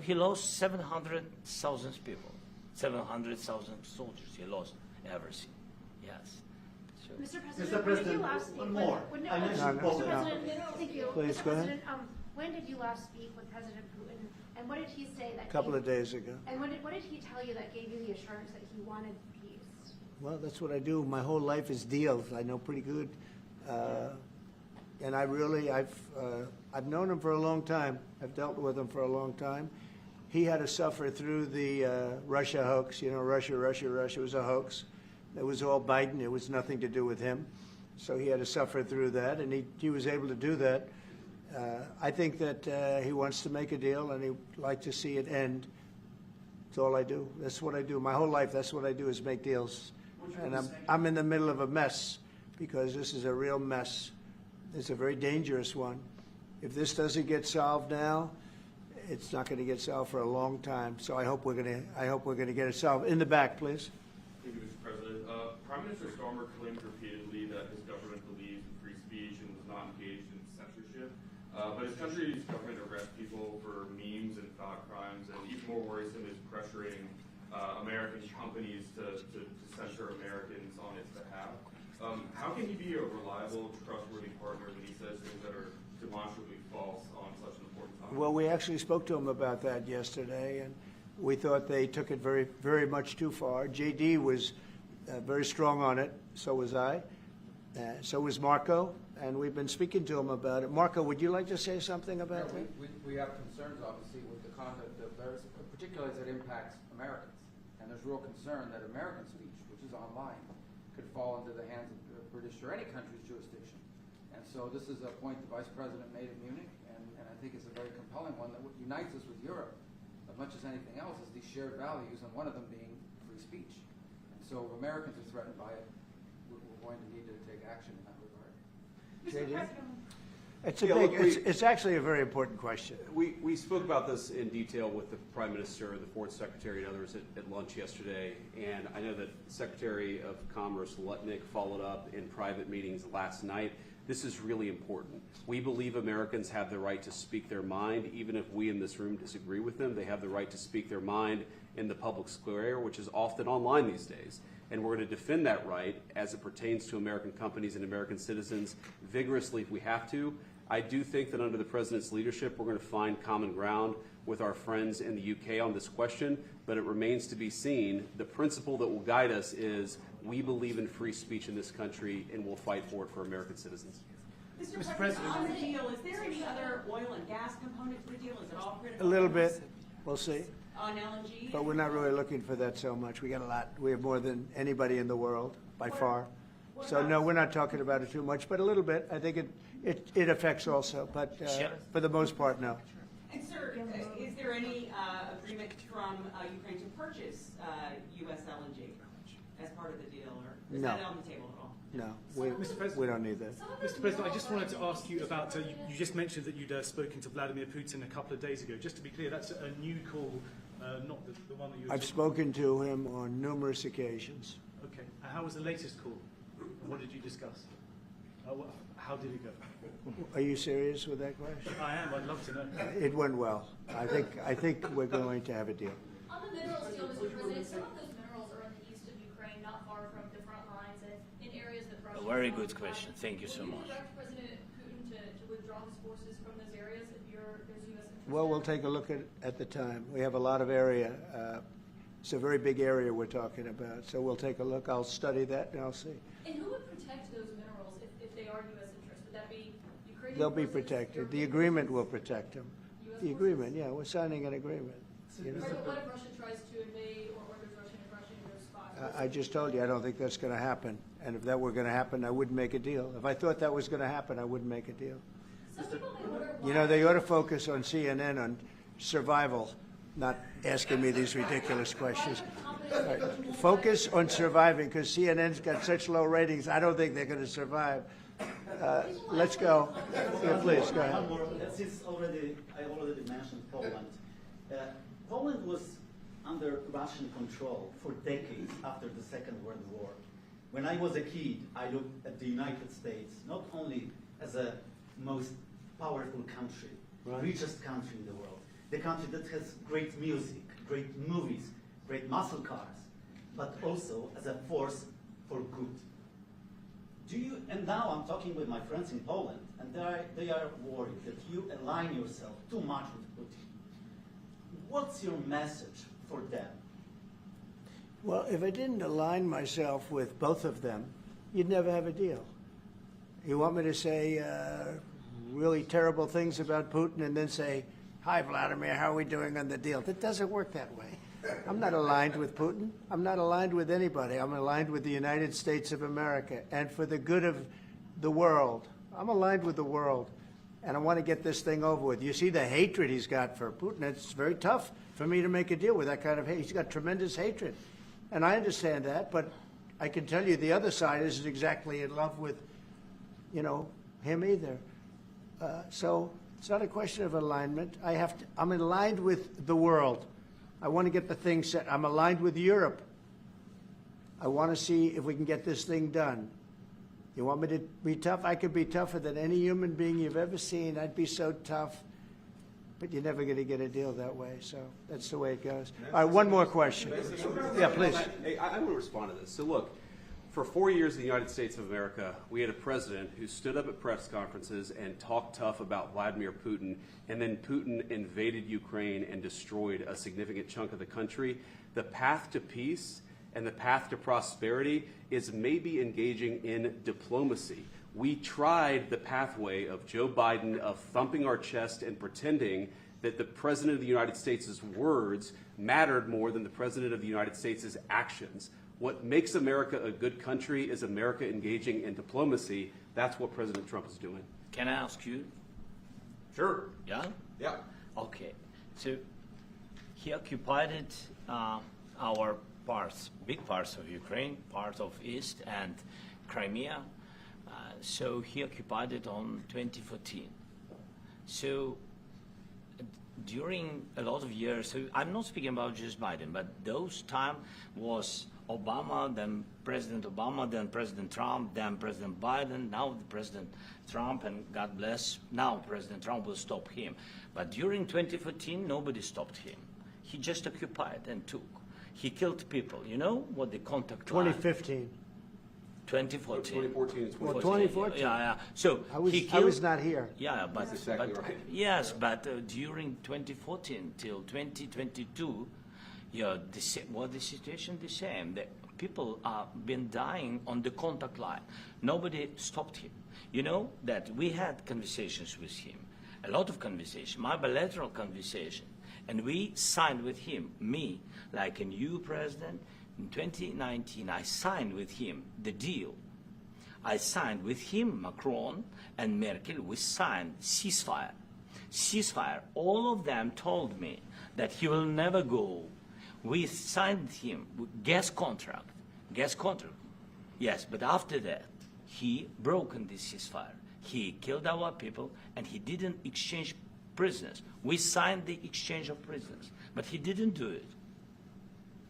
Speaker 7: He lost 700,000 people, 700,000 soldiers. He lost everything. Yes.
Speaker 12: So. Mr. President, when did you last speak?
Speaker 10: One more.
Speaker 12: I mentioned Mr. President, thank you.
Speaker 8: Please,
Speaker 12: Mr.
Speaker 8: go ahead.
Speaker 12: President, when did you last speak with President Putin? And what did he say that?
Speaker 8: A couple of days ago.
Speaker 12: And what did he tell you that gave you the assurance that he wanted peace?
Speaker 8: Well, that's what I do. My whole life is deals. I know pretty good. And I've known him for a long time. I've dealt with him for a long time. He had to suffer through the Russia hoax. You know, Russia was a hoax. It was all Biden. It was nothing to do with him. So he had to suffer through that, and he was able to do that. I think that he wants to make a deal, and he'd like to see it end. That's all I do. That's what I do. My whole life, that's what I do is make deals. And I'm in the middle of a mess because this is a real mess. It's a very dangerous one. If this doesn't get solved now, it's not going to get solved for a long time. So I hope we're going to get it solved. In the back, please.
Speaker 15: Thank you, Mr. President. Prime Minister Starmer claimed repeatedly that his government believes in free speech and was not engaged in censorship. But his country's government arrests people for memes and thought crimes, and even more worrisome is pressuring American companies to censor Americans on its behalf. How can he be a reliable, trustworthy partner when he says things that are demonstrably false on such an important topic?
Speaker 8: Well, we actually spoke to him about that yesterday, and we thought they took it very, very much too far. JD was very strong on it. So was I. So was Marco, and we've been speaking to him about it. Marco, would you like to say something about that?
Speaker 3: We have concerns, obviously, with the conduct of those, particularly as it impacts Americans. And there's real concern that American speech, which is online, could fall into the hands of the British or any country's jurisdiction. And so this is a point the Vice President made in Munich, and I think it's a very compelling one that unites us with Europe as much as anything else is these shared values, and one of them being free speech. And so if Americans are threatened by it, we're going to need to take action in that regard.
Speaker 12: Mr. President.
Speaker 8: It's actually a very important question.
Speaker 16: We spoke about this in detail with the Prime Minister, the Foreign Secretary, and others at lunch yesterday, and I know that Secretary of Commerce Lutnick followed up in private meetings last night. This is really important. We believe Americans have the right to speak their mind, even if we in this room disagree with them. They have the right to speak their mind in the public square, which is often online these days. And we're going to defend that right as it pertains to American companies and American citizens vigorously if we have to. I do think that under the President's leadership, we're going to find common ground with our friends in the UK on this question, but it remains to be seen. The principle that will guide us is we believe in free speech in this country, and we'll fight for it for American citizens.
Speaker 2: Mr. President.
Speaker 17: On the deal, is there any other oil and gas component to the deal? Is it all critical?
Speaker 8: A little bit. We'll see.
Speaker 17: On LNG?
Speaker 8: But we're not really looking for that so much. We got a lot. We have more than anybody in the world, by far. So no, we're not talking about it too much, but a little bit. I think it affects also, but for the most part, no.
Speaker 17: And sir, is there any agreement from Ukraine to purchase U.S. LNG as part of the deal, or is
Speaker 8: No.
Speaker 17: that on the table at all?
Speaker 8: No,
Speaker 2: Mr. President,
Speaker 8: we don't need that.
Speaker 2: Mr. President, I just wanted to ask you about, you just mentioned that you'd spoken to Vladimir Putin a couple of days ago. Just to be clear, that's a new call, not the one that you were
Speaker 8: I've spoken to him on numerous occasions.
Speaker 2: Okay. And how was the latest call? And what did you discuss? How did it go?
Speaker 8: Are you serious with that question?
Speaker 2: I am. I'd love to know.
Speaker 8: It went well. I think we're going to have a deal.
Speaker 1: On the minerals deal, Mr. President, some of those minerals are in the east of Ukraine, not far from the front lines, and in areas that Russia.
Speaker 7: A very good question. Thank you so much.
Speaker 1: Would you direct President Putin to withdraw his forces from those areas if there's U.S. interest?
Speaker 8: Well, we'll take a look at the time. We have a lot of area. It's a very big area we're talking about. So we'll take a look. I'll study that and I'll see.
Speaker 1: And who would protect those minerals if they are U.S. interests? Would that be Ukrainian?
Speaker 8: They'll be
Speaker 1: forces,
Speaker 8: protected. The
Speaker 1: European
Speaker 8: agreement
Speaker 1: forces,
Speaker 8: will protect them.
Speaker 1: US
Speaker 8: The agreement, yeah, we're signing an agreement. You know?
Speaker 1: Right, but what if Russia tries to invade or there's Russian aggression in those spots?
Speaker 8: I just told you, I don't think that's going to happen. And if that were going to happen, I wouldn't make a deal. If I thought that was going to happen, I wouldn't make a deal.
Speaker 1: Some people may wonder why.
Speaker 8: You know, they ought to focus on CNN on survival, not asking me these ridiculous questions. Right. Focus on surviving, because CNN's got such low ratings, I don't think they're going to survive. Let's go. Yeah, please, go ahead.
Speaker 10: One more. Since I already mentioned Poland. Poland was under Russian control for decades after the Second World War. When I was a kid, I looked at the United States not only as a most powerful country, richest country in the world, the country that has great music, great movies, great muscle cars, but also as a force for good. And now I'm talking with my friends in Poland, and they are worried that you align yourself too much with Putin. What's your message for them?
Speaker 8: Well, if I didn't align myself with both of them, you'd never have a deal. You want me to say really terrible things about Putin and then say, "Hi, Vladimir, how are we doing on the deal?" That doesn't work that way. I'm not aligned with Putin. I'm not aligned with anybody. I'm aligned with the United States of America. And for the good of the world, I'm aligned with the world. And I want to get this thing over with. You see the hatred he's got for Putin. It's very tough for me to make a deal with that kind of hate. He's got tremendous hatred. And I understand that, but I can tell you the other side isn't exactly in love with, him either. So it's not a question of alignment. I'm aligned with the world. I want to get the thing set. I'm aligned with Europe. I want to see if we can get this thing done. You want me to be tough? I could be tougher than any human being you've ever seen. I'd be so tough. But you're never going to get a deal that way. So that's the way it goes. All right, one more question. Yeah, please.
Speaker 16: Hey, I want to respond to this. So look, for 4 years in the United States of America, we had a president who stood up at press conferences and talked tough about Vladimir Putin, and then Putin invaded Ukraine and destroyed a significant chunk of the country. The path to peace and the path to prosperity is maybe engaging in diplomacy. We tried the pathway of Joe Biden of thumping our chest and pretending that the President of the United States' words mattered more than the President of the United States' actions. What makes America a good country is America engaging in diplomacy. That's what President Trump is doing.
Speaker 7: Can I ask you?
Speaker 16: Sure.
Speaker 7: Yeah?
Speaker 16: Yeah.
Speaker 7: Okay. So he occupied our parts, big parts of Ukraine, part of East and Crimea. So he occupied it on 2014. So during a lot of years, so I'm not speaking about just Biden, but those time was Obama, then President Obama, then President Trump, then President Biden, now President Trump, and God bless, now President Trump will stop him. But during 2014, nobody stopped him. He just occupied and took. He killed people. You know what the contact
Speaker 8: 2015.
Speaker 16: 2014
Speaker 7: 2014.
Speaker 16: and 2014.
Speaker 8: Well, 2014.
Speaker 7: Yeah. So
Speaker 8: I was not here.
Speaker 7: Yeah, but,
Speaker 16: That's exactly right.
Speaker 7: Yes, but during 2014 till 2022, the situation the same. The people have been dying on the contact line. Nobody stopped him. You know that we had conversations with him, a lot of conversation, my bilateral conversation, and we signed with him, me, like a new president, in 2019, I signed with him the deal. I signed with him, Macron and Merkel, we signed ceasefire. Ceasefire, all of them told me that he will never go. We signed him gas contract, yes, but after that, he broken this ceasefire. He killed our people and he didn't exchange prisoners. We signed the exchange of prisoners, but he didn't do it.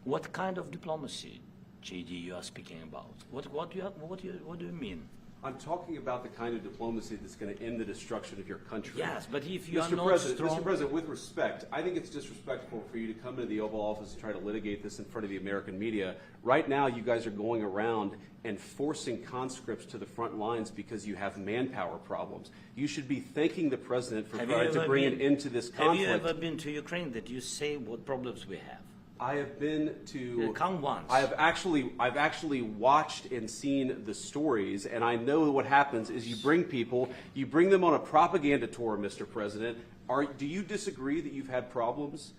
Speaker 7: What kind of diplomacy, JD, you are speaking about? What do you mean?
Speaker 16: I'm talking about the kind of diplomacy that's going to end the destruction of your country.
Speaker 7: Yes, but if you
Speaker 16: Mr.
Speaker 7: are not
Speaker 16: President,
Speaker 7: strong...
Speaker 16: Mr. President, with respect, I think it's disrespectful for you to come into the Oval Office and try to litigate this in front of the American media. Right now, you guys are going around and forcing conscripts to the front lines because you have manpower problems. You should be thanking the President for trying to bring an end to this conflict.
Speaker 7: Have you ever been to Ukraine that you say what problems we have?
Speaker 16: I have been to.
Speaker 7: Come once.
Speaker 16: I've actually watched and seen the stories, and I know what happens is you bring them on a propaganda tour, Mr. President. Do you disagree that you've had problems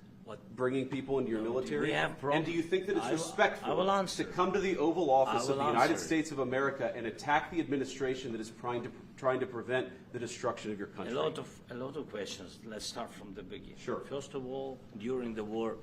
Speaker 16: bringing people into your military?
Speaker 7: We have
Speaker 16: and do you think that it's respectful to come to the Oval Office of the United States of America and attack the administration that is trying to prevent the destruction of your country?
Speaker 7: A lot of questions. Let's start from the beginning.
Speaker 16: Sure.
Speaker 7: First of all, during the war,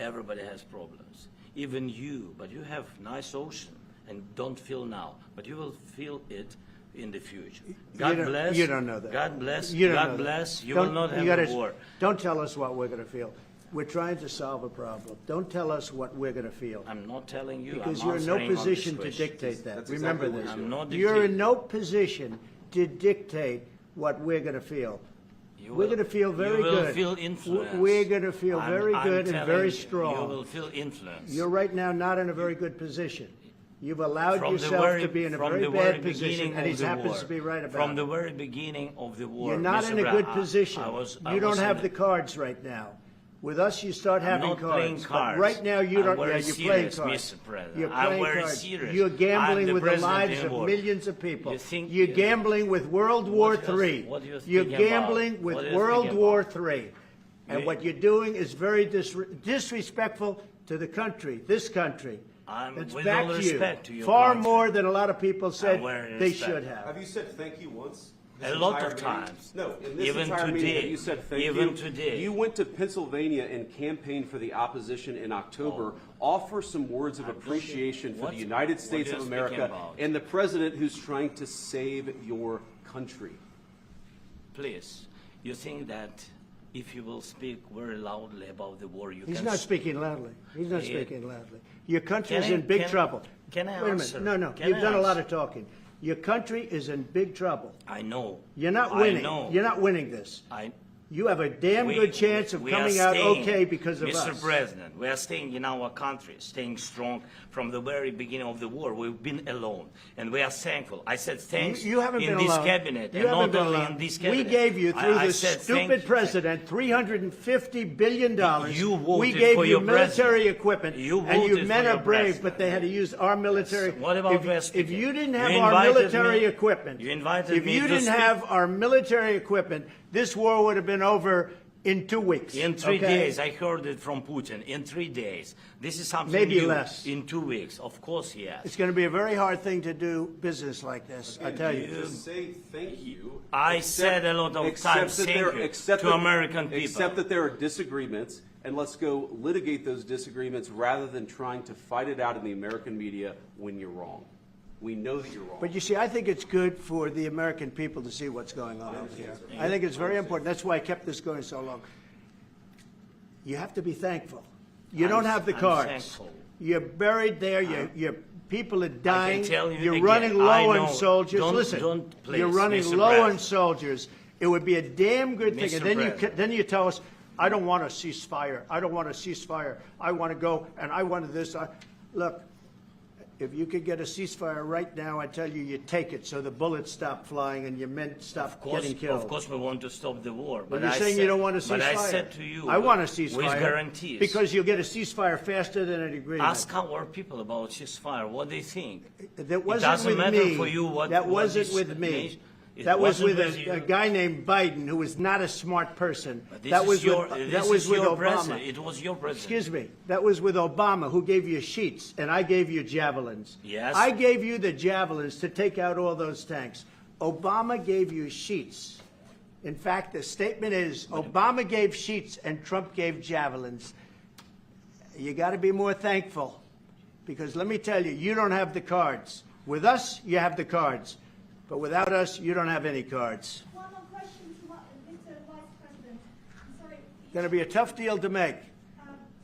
Speaker 7: everybody has problems, even you, but you have nice ocean and don't feel now, but you will feel it in the future. God bless.
Speaker 8: You don't know that.
Speaker 7: God bless.
Speaker 8: You don't
Speaker 7: God
Speaker 8: know
Speaker 7: bless.
Speaker 8: that.
Speaker 7: You will not have a war.
Speaker 8: Don't tell us what we're going to feel. We're trying to solve a problem. Don't tell us what we're going to feel.
Speaker 7: I'm not telling you.
Speaker 8: Because
Speaker 7: I'm
Speaker 8: you're in no
Speaker 7: answering on
Speaker 8: position
Speaker 7: this
Speaker 8: to
Speaker 7: question.
Speaker 8: dictate that.
Speaker 16: That's
Speaker 8: Remember
Speaker 16: exactly
Speaker 8: this.
Speaker 16: what
Speaker 7: I'm not
Speaker 8: You're
Speaker 7: dictating.
Speaker 8: in no position to dictate what we're going to feel. We're going to feel very good.
Speaker 7: You will feel influence.
Speaker 8: We're going to feel very good and very strong.
Speaker 7: You will feel influence.
Speaker 8: You're right now not in a very good position. You've allowed yourself to be in a very bad position, and he happens to be right about it.
Speaker 7: From the very beginning of the war.
Speaker 8: You're not in a good position. You don't have the
Speaker 7: the
Speaker 8: cards right now. With us, you start having
Speaker 7: not playing
Speaker 8: cards.
Speaker 7: cards.
Speaker 8: But right now, you
Speaker 7: I'm
Speaker 8: don't.
Speaker 7: very
Speaker 8: Yeah, you're playing
Speaker 7: serious,
Speaker 8: cards.
Speaker 7: Mr. President.
Speaker 8: You're
Speaker 7: I'm
Speaker 8: playing
Speaker 7: very
Speaker 8: cards.
Speaker 7: serious.
Speaker 8: You're
Speaker 7: I'm
Speaker 8: gambling
Speaker 7: the
Speaker 8: with the
Speaker 7: president
Speaker 8: lives
Speaker 7: in
Speaker 8: of
Speaker 7: war.
Speaker 8: millions of people.
Speaker 7: You think-
Speaker 8: You're gambling with World War III.
Speaker 7: What are you
Speaker 8: You're
Speaker 7: thinking about?
Speaker 8: gambling
Speaker 7: What
Speaker 8: with
Speaker 7: are you
Speaker 8: World
Speaker 7: thinking
Speaker 8: War
Speaker 7: about?
Speaker 8: III. And
Speaker 7: You-
Speaker 8: what you're doing is very disrespectful to the country, this country. It's
Speaker 7: with
Speaker 8: back
Speaker 7: all
Speaker 8: to you.
Speaker 7: respect to your
Speaker 8: Far
Speaker 7: country.
Speaker 8: more than a lot of people said
Speaker 7: very
Speaker 8: they
Speaker 7: respect.
Speaker 8: should have.
Speaker 16: Have you said thank you once?
Speaker 7: A lot of times.
Speaker 16: No, in this
Speaker 7: Even
Speaker 16: entire meeting,
Speaker 7: today.
Speaker 16: have you said thank you?
Speaker 7: Even today.
Speaker 16: You went to Pennsylvania and campaigned for the opposition in October. Offer some words of appreciation for the United States of America and the president who's trying to save your country.
Speaker 7: Please, you think that if you will speak very loudly about the war, you
Speaker 8: He's
Speaker 7: can...
Speaker 8: not speaking loudly. He's not speaking loudly. Your country
Speaker 7: Can
Speaker 8: is
Speaker 7: I-
Speaker 8: in big
Speaker 7: can-
Speaker 8: trouble.
Speaker 7: can I
Speaker 8: Wait a
Speaker 7: answer?
Speaker 8: minute. No,
Speaker 7: Can
Speaker 8: you've
Speaker 7: I
Speaker 8: done a lot
Speaker 7: answer?
Speaker 8: of talking. Your country is in big trouble.
Speaker 7: I know.
Speaker 8: You're not
Speaker 7: I
Speaker 8: winning.
Speaker 7: know.
Speaker 8: You're not winning this.
Speaker 7: I...
Speaker 8: You have a damn good chance of
Speaker 7: we are
Speaker 8: coming out
Speaker 7: staying,
Speaker 8: okay because of
Speaker 7: Mr.
Speaker 8: us.
Speaker 7: President, we are staying in our country, staying strong from the very beginning of the war. We've been alone, and we are thankful. I said thanks
Speaker 8: You haven't
Speaker 7: in
Speaker 8: been
Speaker 7: this
Speaker 8: alone.
Speaker 7: cabinet,
Speaker 8: You
Speaker 7: and
Speaker 8: haven't
Speaker 7: not
Speaker 8: been
Speaker 7: only
Speaker 8: alone.
Speaker 7: in this
Speaker 8: We
Speaker 7: cabinet.
Speaker 8: gave you, through
Speaker 7: I
Speaker 8: this
Speaker 7: said
Speaker 8: stupid
Speaker 7: thank you.
Speaker 8: president, $350 billion.
Speaker 7: You voted
Speaker 8: we gave
Speaker 7: for
Speaker 8: you
Speaker 7: your
Speaker 8: military
Speaker 7: president.
Speaker 8: equipment,
Speaker 7: You
Speaker 8: and you
Speaker 7: voted
Speaker 8: men
Speaker 7: for
Speaker 8: are
Speaker 7: your
Speaker 8: brave,
Speaker 7: president.
Speaker 8: but they had to use our military.
Speaker 7: What about
Speaker 8: if you didn't have
Speaker 7: You
Speaker 8: our
Speaker 7: invited
Speaker 8: military
Speaker 7: me-
Speaker 8: equipment,
Speaker 7: you invited
Speaker 8: if
Speaker 7: me
Speaker 8: you
Speaker 7: to
Speaker 8: didn't
Speaker 7: speak.
Speaker 8: have our military equipment, this war would have been over in 2 weeks.
Speaker 7: In 3
Speaker 8: okay?
Speaker 7: days, I heard it from Putin. In 3 days, this is something
Speaker 8: Maybe
Speaker 7: new.
Speaker 8: less.
Speaker 7: In 2 weeks, of course, yes.
Speaker 8: It's going to be a very hard thing to do business like this, I tell you.
Speaker 16: Just say thank you.
Speaker 7: I said a lot of times thank you to American people.
Speaker 16: Accept that there are disagreements, and let's go litigate those disagreements rather than trying to fight it out in the American media when you're wrong. We know that you're wrong.
Speaker 8: But you see, I think it's good for the American people to see what's going on out here. I think it's very important. That's why I kept this going so long. You have to be thankful. You don't have the
Speaker 7: I'm
Speaker 8: cards.
Speaker 7: thankful.
Speaker 8: You're buried there. Your people are dying.
Speaker 7: tell you
Speaker 8: You're
Speaker 7: again,
Speaker 8: running
Speaker 7: I
Speaker 8: low
Speaker 7: know.
Speaker 8: on soldiers.
Speaker 7: Don't-
Speaker 8: Listen,
Speaker 7: don't, please,
Speaker 8: you're running
Speaker 7: Mr.
Speaker 8: low on
Speaker 7: President.
Speaker 8: soldiers. It would be a damn good thing.
Speaker 7: Mr.
Speaker 8: And then
Speaker 7: President.
Speaker 8: then you tell us, I don't want a ceasefire. I don't want a ceasefire. I want to go and I wanted this. Look, If you could get a ceasefire right now, I tell you, you take it so the bullets stop flying and your men stop getting killed.
Speaker 7: Of course we want to stop the war.
Speaker 8: But you're saying you don't want a ceasefire.
Speaker 7: But I said to you,
Speaker 8: I want a ceasefire.
Speaker 7: with guarantees.
Speaker 8: Because you'll get a ceasefire faster than an agreement.
Speaker 7: Ask our people about ceasefire, what they think.
Speaker 8: That wasn't
Speaker 7: it doesn't
Speaker 8: with
Speaker 7: matter
Speaker 8: me.
Speaker 7: for you what
Speaker 8: that
Speaker 7: what
Speaker 8: wasn't
Speaker 7: this
Speaker 8: with me.
Speaker 7: nation- it
Speaker 8: That was
Speaker 7: wasn't
Speaker 8: with
Speaker 7: you.
Speaker 8: a guy named Biden, who was not a smart person.
Speaker 7: But this
Speaker 8: That
Speaker 7: is
Speaker 8: was
Speaker 7: your,
Speaker 8: with,
Speaker 7: this
Speaker 8: that was
Speaker 7: is
Speaker 8: with
Speaker 7: your
Speaker 8: Obama.
Speaker 7: president. It was your president.
Speaker 8: Excuse me. That was with Obama, who gave you sheets, and I gave you javelins.
Speaker 7: Yes.
Speaker 8: I gave you the javelins to take out all those tanks. Obama gave you sheets. In fact, the statement is Obama gave sheets and Trump gave javelins. You got to be more thankful, because let me tell you, you don't have the cards. With us, you have the cards. But without us, you don't have any cards.
Speaker 12: One more question to Mr. Vice President. I'm sorry.
Speaker 8: Going to be a tough deal to make,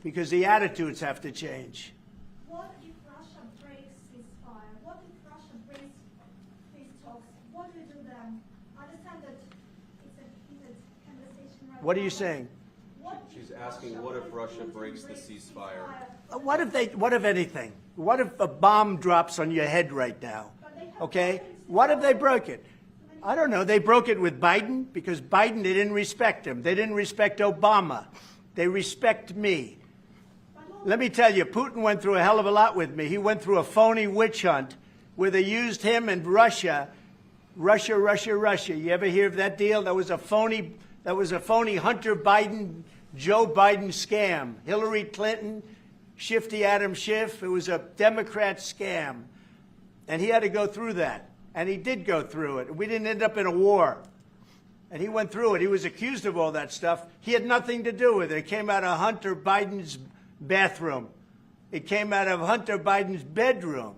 Speaker 8: because the attitudes have to change.
Speaker 12: What if Russia breaks ceasefire? What if Russia breaks peace talks? What do we do then? I understand that it's a heated conversation right now.
Speaker 8: What are you saying?
Speaker 16: She's asking, what if Russia breaks the ceasefire?
Speaker 8: What if anything? What if a bomb drops on your head right now? Okay? What if they broke it? I don't know. They broke it with Biden because Biden, they didn't respect him. They didn't respect Obama. They respect me. Let me tell you, Putin went through a hell of a lot with me. He went through a phony witch hunt where they used him and Russia. Russia. You ever hear of that deal? That was a phony Hunter Biden, Joe Biden scam. Hillary Clinton, Shifty Adam Schiff. It was a Democrat scam. And he had to go through that. And he did go through it. We didn't end up in a war. And he went through it. He was accused of all that stuff. He had nothing to do with it. It came out of Hunter Biden's bathroom. It came out of Hunter Biden's bedroom.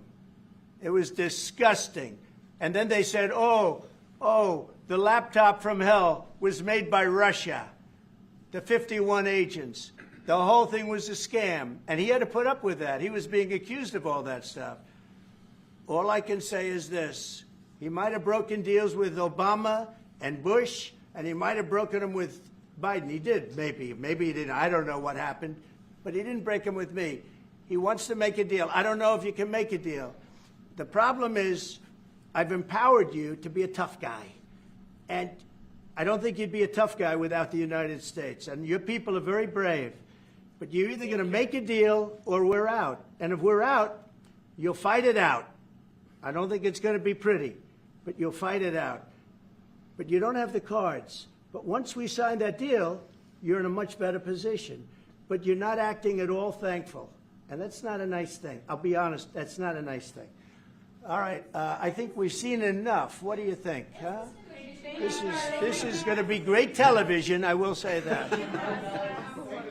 Speaker 8: It was disgusting. And then they said, oh, the laptop from hell was made by Russia. The 51 agents. The whole thing was a scam. And he had to put up with that. He was being accused of all that stuff. All I can say is this. He might have broken deals with Obama and Bush, and he might have broken them with Biden. He did, maybe. Maybe he didn't. I don't know what happened. But he didn't break them with me. He wants to make a deal. I don't know if you can make a deal. The problem is I've empowered you to be a tough guy. And I don't think you'd be a tough guy without the United States. And your people are very brave. But you're either going to make a deal or we're out. And if we're out, you'll fight it out. I don't think it's going to be pretty, but you'll fight it out. But you don't have the cards. But once we sign that deal, you're in a much better position. But you're not acting at all thankful. And that's not a nice thing. I'll be honest, that's not a nice thing. All right, I think we've seen enough. What do you think? Huh? This is going to be great television, I will say that.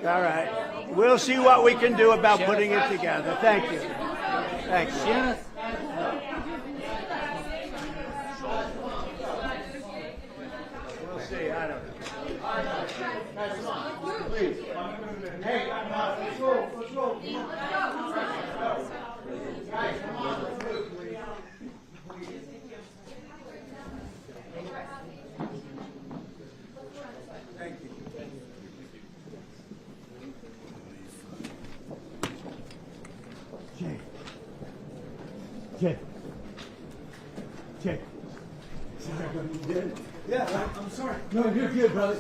Speaker 8: All right. We'll see what we can do about putting it together. Thank you. Thank you. We'll see. I don't know. Please. Hey, let's roll. Let's roll. Guys, come on. Let's move. Thank you. Jay. Yeah, I'm sorry. No, you're good, brother.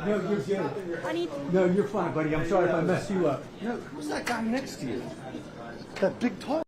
Speaker 8: No, you're good. No, you're fine, buddy. I'm sorry if I messed you up.
Speaker 11: No, who's that guy next to you? That big tall